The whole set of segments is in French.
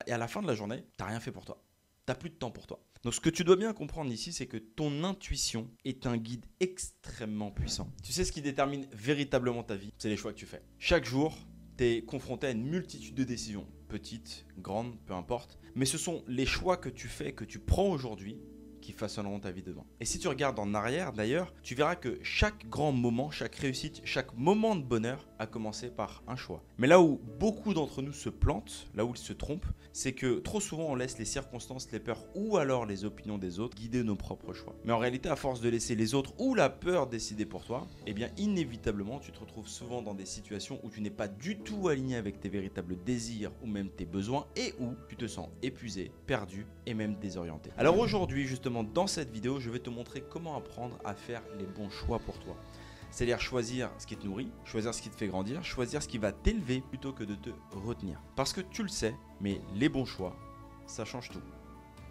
Et à la fin de la journée, tu n'as rien fait pour toi. Tu n'as plus de temps pour toi. Donc ce que tu dois bien comprendre ici, c'est que ton intuition est un guide extrêmement puissant. Tu sais ce qui détermine véritablement ta vie, c'est les choix que tu fais. Chaque jour, tu es confronté à une multitude de décisions, petites, grandes, peu importe. Mais ce sont les choix que tu fais, que tu prends aujourd'hui, qui façonneront ta vie demain. Et si tu regardes en arrière d'ailleurs, tu verras que chaque grand moment, chaque réussite, chaque moment de bonheur a commencé par un choix. Mais là où beaucoup d'entre nous se plantent, là où ils se trompent, c'est que trop souvent on laisse les circonstances, les peurs ou alors les opinions des autres guider nos propres choix. Mais en réalité, à force de laisser les autres ou la peur décider pour toi, eh bien inévitablement tu te retrouves souvent dans des situations où tu n'es pas du tout aligné avec tes véritables désirs ou même tes besoins et où tu te sens épuisé, perdu et même désorienté. Alors aujourd'hui justement dans cette vidéo, je vais te montrer comment apprendre à faire les bons choix pour toi. C'est-à-dire choisir ce qui te nourrit, choisir ce qui te fait grandir, choisir ce qui va t'élever plutôt que de te retenir. Parce que tu le sais, mais les bons choix, ça change tout.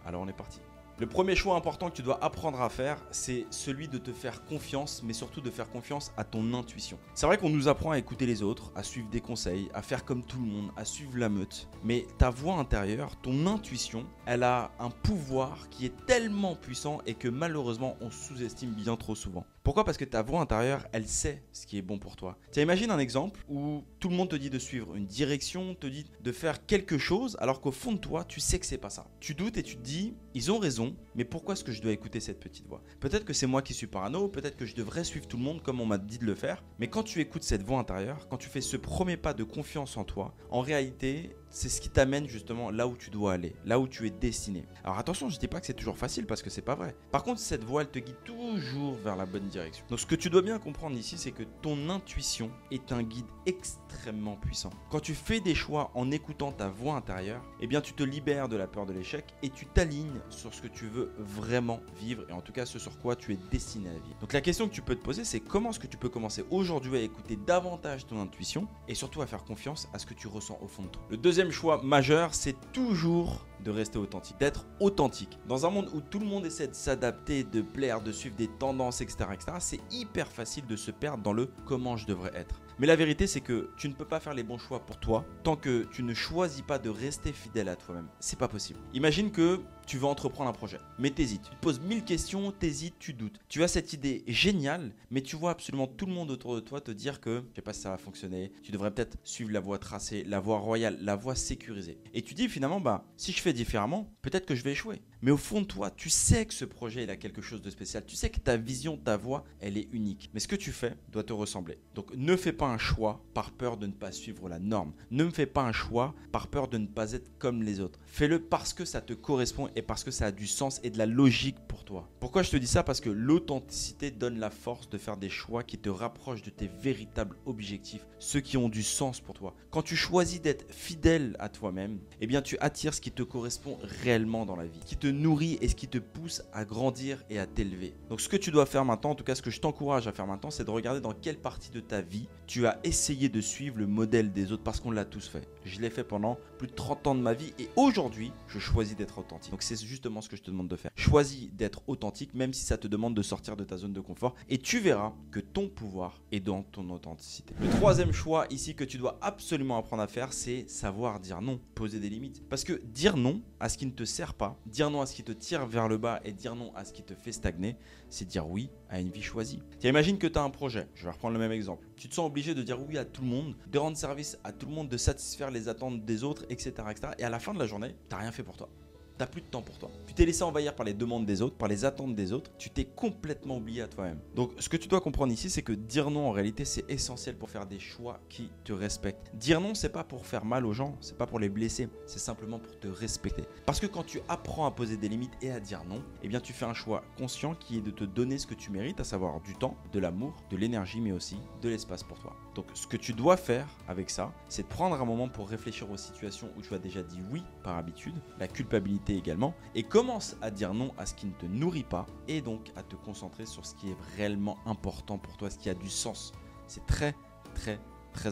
Alors on est parti. Le premier choix important que tu dois apprendre à faire, c'est celui de te faire confiance, mais surtout de faire confiance à ton intuition. C'est vrai qu'on nous apprend à écouter les autres, à suivre des conseils, à faire comme tout le monde, à suivre la meute. Mais ta voix intérieure, ton intuition, elle a un pouvoir qui est tellement puissant et que malheureusement on sous-estime bien trop souvent. Pourquoi? Parce que ta voix intérieure, elle sait ce qui est bon pour toi. Tiens, imagine un exemple où tout le monde te dit de suivre une direction, te dit de faire quelque chose, alors qu'au fond de toi, tu sais que c'est pas ça. Tu doutes et tu te dis, ils ont raison, mais pourquoi est-ce que je dois écouter cette petite voix? Peut-être que c'est moi qui suis parano, peut-être que je devrais suivre tout le monde comme on m'a dit de le faire, mais quand tu écoutes cette voix intérieure, quand tu fais ce premier pas de confiance en toi, en réalité, c'est ce qui t'amène justement là où tu dois aller, là où tu es destiné. Alors attention, je ne dis pas que c'est toujours facile parce que c'est pas vrai. Par contre, cette voie, elle te guide toujours vers la bonne direction. Donc ce que tu dois bien comprendre ici, c'est que ton intuition est un guide extrêmement puissant. Quand tu fais des choix en écoutant ta voix intérieure, eh bien tu te libères de la peur de l'échec et tu t'alignes sur ce que tu veux vraiment vivre et en tout cas ce sur quoi tu es destiné à vivre. Donc la question que tu peux te poser, c'est comment est-ce que tu peux commencer aujourd'hui à écouter davantage ton intuition et surtout à faire confiance à ce que tu ressens au fond de toi. Le deuxième choix majeur, c'est toujours de rester authentique, d'être authentique. Dans un monde où tout le monde essaie de s'adapter, de plaire, de suivre des tendances, etc., c'est hyper facile de se perdre dans le comment je devrais être. Mais la vérité, c'est que tu ne peux pas faire les bons choix pour toi tant que tu ne choisis pas de rester fidèle à toi-même. C'est pas possible. Imagine que tu veux entreprendre un projet, mais t'hésites. Tu te poses 1000 questions, t'hésites, tu doutes. Tu as cette idée géniale, mais tu vois absolument tout le monde autour de toi te dire que je sais pas si ça va fonctionner. Tu devrais peut-être suivre la voie tracée, la voie royale, la voie sécurisée. Et tu dis finalement, si je fais différemment, peut-être que je vais échouer. Mais au fond de toi, tu sais que ce projet il a quelque chose de spécial. Tu sais que ta vision, ta voix, elle est unique. Mais ce que tu fais doit te ressembler. Donc ne fais pas un choix par peur de ne pas suivre la norme. Ne me fais pas un choix par peur de ne pas être comme les autres. Fais-le parce que ça te correspond et parce que ça a du sens et de la logique pour toi. Pourquoi je te dis ça? Parce que l'authenticité donne la force de faire des choix qui te rapprochent de tes véritables objectifs, ceux qui ont du sens pour toi. Quand tu choisis d'être fidèle à toi-même, eh bien tu attires ce qui te correspond réellement dans la vie, qui te nourrit et ce qui te pousse à grandir et à t'élever. Donc ce que tu dois faire maintenant, en tout cas ce que je t'encourage à faire maintenant, c'est de regarder dans quelle partie de ta vie tu as essayé de suivre le modèle des autres parce qu'on l'a tous fait. Je l'ai fait pendant plus de 30 ans de ma vie et aujourd'hui, je choisis d'être authentique. Donc c'est justement ce que je te demande de faire. Choisis d'être authentique même si ça te demande de sortir de ta zone de confort et tu verras que ton pouvoir est dans ton authenticité. Le troisième choix ici que tu dois absolument apprendre à faire, c'est savoir dire non, poser des limites. Parce que dire non à ce qui ne te sert pas, dire non à ce qui te tire vers le bas et dire non à ce qui te fait stagner, c'est dire oui à une vie choisie. Tiens, imagine que tu as un projet, je vais reprendre le même exemple. Tu te sens obligé de dire oui à tout le monde, de rendre service à tout le monde, de satisfaire les attentes des autres, etc. Et à la fin de la journée, tu n'as rien fait pour toi. T'as plus de temps pour toi. Tu t'es laissé envahir par les demandes des autres, par les attentes des autres. Tu t'es complètement oublié à toi-même. Donc, ce que tu dois comprendre ici, c'est que dire non, en réalité, c'est essentiel pour faire des choix qui te respectent. Dire non, c'est pas pour faire mal aux gens, c'est pas pour les blesser, c'est simplement pour te respecter. Parce que quand tu apprends à poser des limites et à dire non, eh bien, tu fais un choix conscient qui est de te donner ce que tu mérites, à savoir du temps, de l'amour, de l'énergie, mais aussi de l'espace pour toi. Donc, ce que tu dois faire avec ça, c'est de prendre un moment pour réfléchir aux situations où tu as déjà dit oui par habitude, la culpabilité également, et commence à dire non à ce qui ne te nourrit pas et donc à te concentrer sur ce qui est réellement important pour toi, ce qui a du sens. C'est très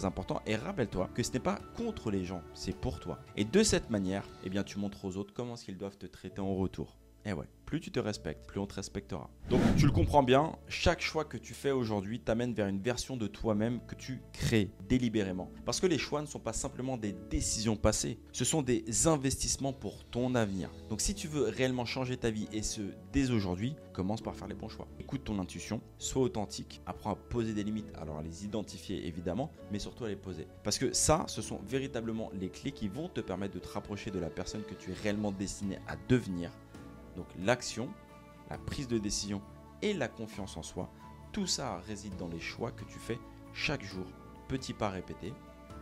important et rappelle-toi que ce n'est pas contre les gens, c'est pour toi. Et de cette manière, eh bien, tu montres aux autres comment ils doivent te traiter en retour. Eh ouais, plus tu te respectes, plus on te respectera. Donc tu le comprends bien, chaque choix que tu fais aujourd'hui t'amène vers une version de toi-même que tu crées délibérément. Parce que les choix ne sont pas simplement des décisions passées, ce sont des investissements pour ton avenir. Donc si tu veux réellement changer ta vie et ce dès aujourd'hui, commence par faire les bons choix. Écoute ton intuition, sois authentique, apprends à poser des limites, alors à les identifier évidemment, mais surtout à les poser. Parce que ça, ce sont véritablement les clés qui vont te permettre de te rapprocher de la personne que tu es réellement destiné à devenir. Donc l'action, la prise de décision et la confiance en soi, tout ça réside dans les choix que tu fais chaque jour, petits pas répétés,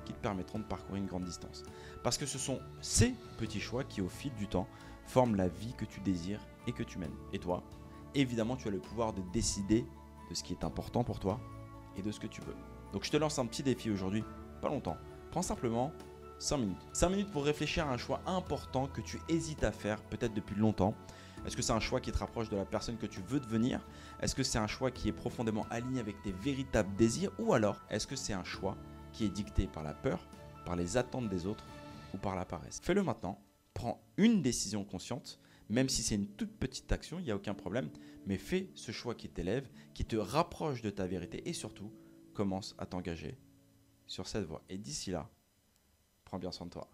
qui te permettront de parcourir une grande distance. Parce que ce sont ces petits choix qui, au fil du temps, forment la vie que tu désires et que tu mènes. Et toi, évidemment, tu as le pouvoir de décider de ce qui est important pour toi et de ce que tu veux. Donc je te lance un petit défi aujourd'hui, pas longtemps. Prends simplement 5 minutes. 5 minutes pour réfléchir à un choix important que tu hésites à faire peut-être depuis longtemps. Est-ce que c'est un choix qui te rapproche de la personne que tu veux devenir? Est-ce que c'est un choix qui est profondément aligné avec tes véritables désirs? Ou alors, est-ce que c'est un choix qui est dicté par la peur, par les attentes des autres ou par la paresse? Fais-le maintenant. Prends une décision consciente, même si c'est une toute petite action, il n'y a aucun problème. Mais fais ce choix qui t'élève, qui te rapproche de ta vérité et surtout, commence à t'engager sur cette voie. Et d'ici là, prends bien soin de toi.